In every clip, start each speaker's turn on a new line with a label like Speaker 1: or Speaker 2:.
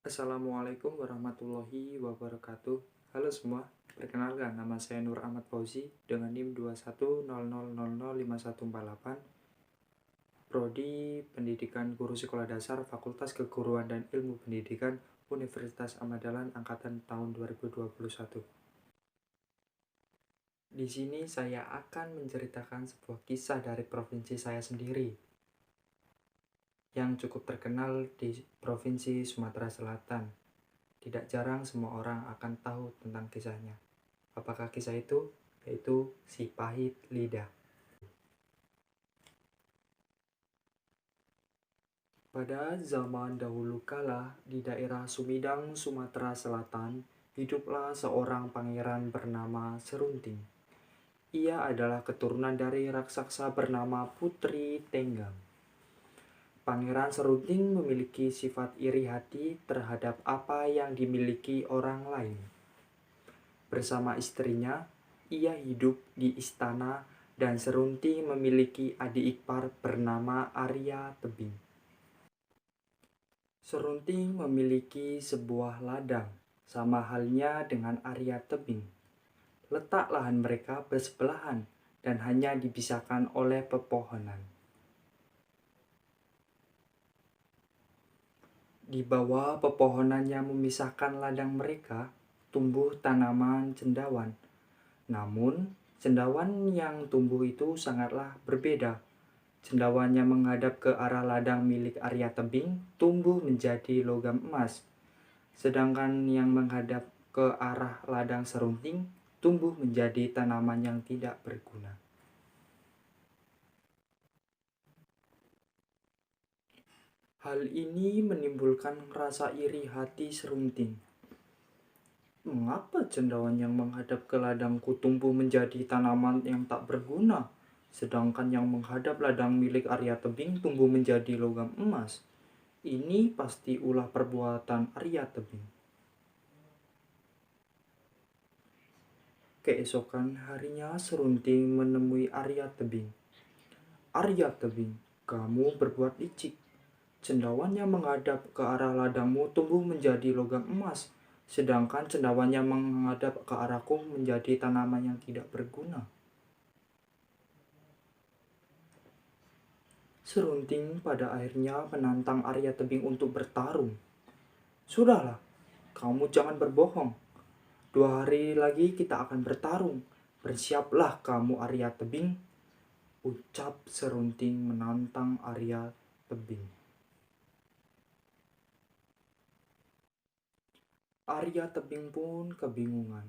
Speaker 1: Assalamualaikum warahmatullahi wabarakatuh. Halo semua, perkenalkan nama saya Nur Ahmad Fauzi dengan NIM 2100005148, Prodi Pendidikan Guru Sekolah Dasar Fakultas Keguruan dan Ilmu Pendidikan Universitas Ahmad Dahlan Angkatan tahun 2021. Di sini saya akan menceritakan sebuah kisah dari provinsi saya sendiri yang cukup terkenal di Provinsi Sumatera Selatan. Tidak jarang semua orang akan tahu tentang kisahnya. Apakah kisah itu? Yaitu si pahit lidah. Pada zaman dahulu kala, di daerah Sumedang, Sumatera Selatan, hiduplah seorang pangeran bernama Serunting. Ia adalah keturunan dari raksasa bernama Putri Tenggang. Pangeran Serunting memiliki sifat iri hati terhadap apa yang dimiliki orang lain. Bersama istrinya, ia hidup di istana dan Serunting memiliki adik ipar bernama Arya Tebing. Serunting memiliki sebuah ladang, sama halnya dengan Arya Tebing. Letak lahan mereka bersebelahan dan hanya dipisahkan oleh pepohonan. Di bawah pepohonan yang memisahkan ladang mereka, tumbuh tanaman cendawan. Namun, cendawan yang tumbuh itu sangatlah berbeda. Cendawan yang menghadap ke arah ladang milik Arya Tebing tumbuh menjadi logam emas. Sedangkan yang menghadap ke arah ladang Serunting tumbuh menjadi tanaman yang tidak berguna. Hal ini menimbulkan rasa iri hati Serunting. Mengapa cendawan yang menghadap ke ladangku tumbuh menjadi tanaman yang tak berguna, sedangkan yang menghadap ladang milik Arya Tebing tumbuh menjadi logam emas? Ini pasti ulah perbuatan Arya Tebing. Keesokan harinya Serunting menemui Arya Tebing. Arya Tebing, kamu berbuat licik. Cendawan yang menghadap ke arah ladangmu tumbuh menjadi logam emas, sedangkan cendawan yang menghadap ke arahku menjadi tanaman yang tidak berguna. Serunting pada akhirnya menantang Arya Tebing untuk bertarung. Sudahlah, kamu jangan berbohong. 2 hari lagi kita akan bertarung. Bersiaplah kamu Arya Tebing, ucap Serunting menantang Arya Tebing. Arya Tebing pun kebingungan.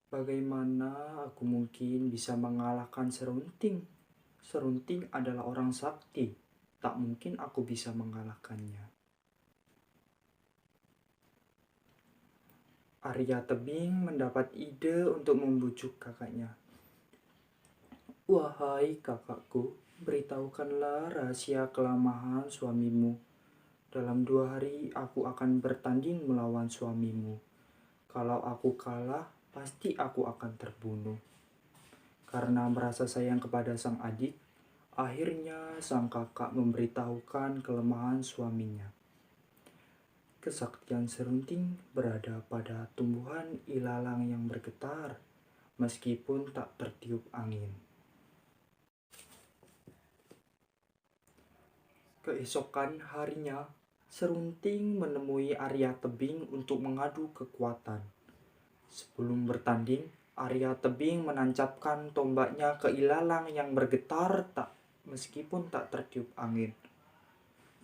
Speaker 1: Bagaimana aku mungkin bisa mengalahkan Serunting? Serunting adalah orang sakti. Tak mungkin aku bisa mengalahkannya. Arya Tebing mendapat ide untuk membujuk kakaknya. Wahai kakakku, beritahukanlah rahasia kelemahan suamimu. Dalam 2 hari aku akan bertanding melawan suamimu. Kalau aku kalah, pasti aku akan terbunuh. Karena merasa sayang kepada sang adik, akhirnya sang kakak memberitahukan kelemahan suaminya. Kesaktian Serunting berada pada tumbuhan ilalang yang bergetar, meskipun tak tertiup angin. Keesokan harinya, Serunting menemui Arya Tebing untuk mengadu kekuatan. Sebelum bertanding, Arya Tebing menancapkan tombaknya ke ilalang yang bergetar meskipun tak tertiup angin.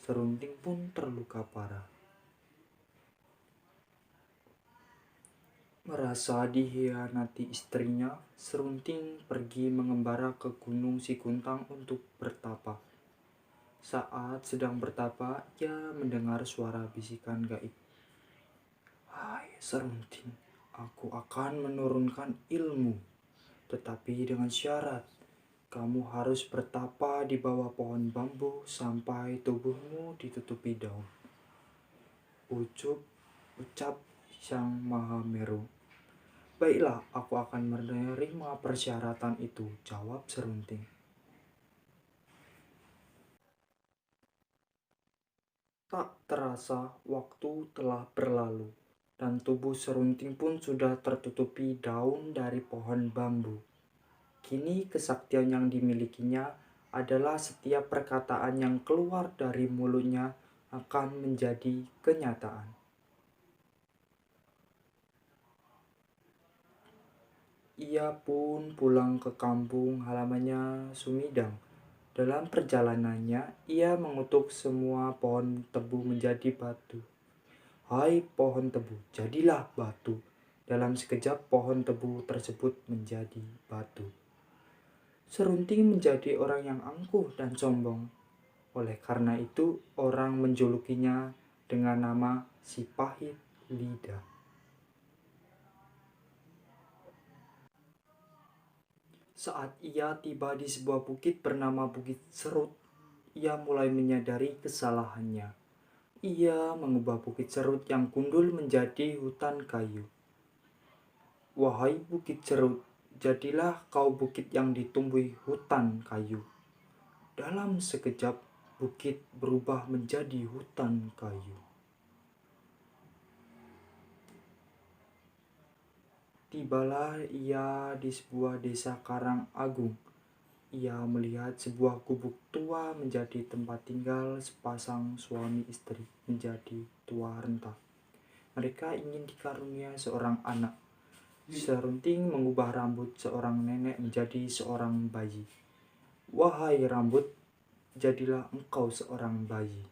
Speaker 1: Serunting pun terluka parah. Merasa dikhianati istrinya, Serunting pergi mengembara ke Gunung Sikuntang untuk bertapa. Saat sedang bertapa, ia mendengar suara bisikan gaib. Hai Serunting, aku akan menurunkan ilmu, tetapi dengan syarat. Kamu harus bertapa di bawah pohon bambu sampai tubuhmu ditutupi daun. Ucap Sang Mahameru. Baiklah, aku akan menerima persyaratan itu, jawab Serunting. Tak terasa waktu telah berlalu, dan tubuh Serunting pun sudah tertutupi daun dari pohon bambu. Kini kesaktian yang dimilikinya adalah setiap perkataan yang keluar dari mulutnya akan menjadi kenyataan. Ia pun pulang ke kampung halamannya Sumidang. Dalam perjalanannya, ia mengutuk semua pohon tebu menjadi batu. Hai pohon tebu, jadilah batu. Dalam sekejap pohon tebu tersebut menjadi batu. Serunting menjadi orang yang angkuh dan sombong. Oleh karena itu, orang menjulukinya dengan nama si pahit lidah. Saat ia tiba di sebuah bukit bernama Bukit Serut, ia mulai menyadari kesalahannya. Ia mengubah Bukit Serut yang gundul menjadi hutan kayu. Wahai Bukit Serut, jadilah kau bukit yang ditumbuhi hutan kayu. Dalam sekejap, bukit berubah menjadi hutan kayu. Tibalah ia di sebuah desa Karang Agung. Ia melihat sebuah gubuk tua menjadi tempat tinggal sepasang suami istri menjadi tua renta. Mereka ingin dikarunia seorang anak. Serunting mengubah rambut seorang nenek menjadi seorang bayi. Wahai rambut, jadilah engkau seorang bayi.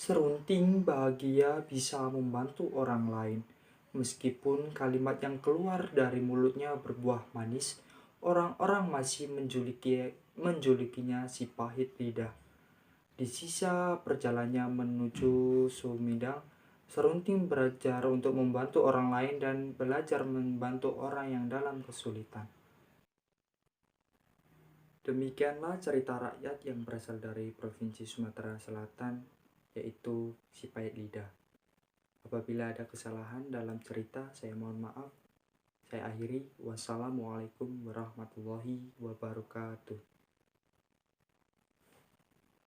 Speaker 1: Serunting bahagia bisa membantu orang lain. Meskipun kalimat yang keluar dari mulutnya berbuah manis, orang-orang masih menjulikinya si pahit lidah. Di sisa perjalanannya menuju Sumedang, Serunting belajar untuk membantu orang lain dan belajar membantu orang yang dalam kesulitan. Demikianlah cerita rakyat yang berasal dari Provinsi Sumatera Selatan, yaitu si pahit lidah. Apabila ada kesalahan dalam cerita, saya mohon maaf. Saya akhiri. Wassalamualaikum warahmatullahi wabarakatuh.